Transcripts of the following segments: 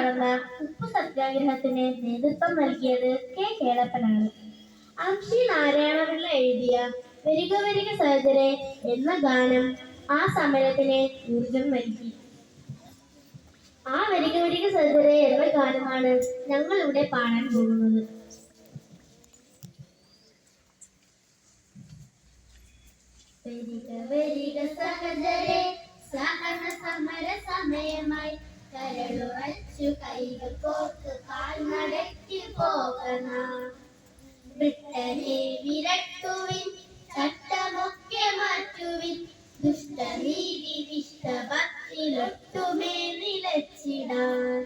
നടന്ന ഉപ്പു സത്യാഗ്രഹത്തിന് നേതൃത്വം നൽകിയത് കെ കേളപ്പനാണ്. അംശി നാരായണപിള്ള എഴുതിയ വരിക വരിക സഹോദരേ എന്ന ഗാനം ആ സമരത്തിന് ഊർജം നൽകി. ആ വരിക വരിക സഹോദരേ എന്ന ഗാനമാണ് ഞങ്ങൾ ഇവിടെ പാടാൻ പോകുന്നത്. വരിക വരിക സഹോദരേ സഹന സമര സമയമായി കരളുറച്ചു കൈകൾ കോർത്ത് കാൽനടയ്ക്ക് പോകണം. ബ്രിട്ടനെ വിരട്ടുവിൻ, ചട്ടമൊക്കെ മാറ്റുവിൻ, ദുഷ്ടനീതി വിഷ്ടഭക്തിലൊട്ടുമേ നിലച്ചിടാൻ.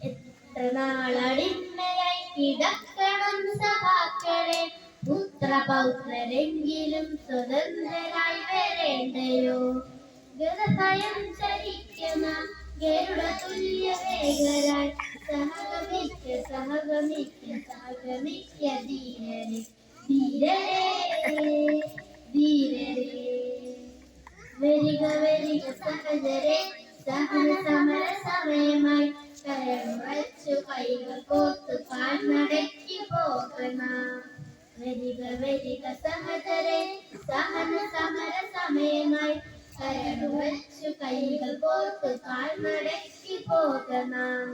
എത്ര നാളടിമയായി കിടക്കണം സഹാക്കളെ, പുത്രപൗത്രരെങ്കിലും സ്വതന്ത്രരായി വരേണ്ടയോ. ഗതഭയം ചരിക്കുന്ന ഗരുഡ തുല്യ വേഗരായി സഹഗമിക്ക സഹഗമിക്ക സഹഗമിക്ക ധീരരെ ധീരരെ ധീരരെ. വരിക വരിക സഹോദരേ സഹന സമര സമയമായി കരളുറച്ചു കൈകൾ കോർത്തു കാൽനടയ്ക്ക് പോകണം. വരിക വരിക സഹോദരേ സഹന സമര സമയമായി കരളുറച്ചു കൈകൾ കോർത്തു കാൽനടയ്ക്ക് പോകണം.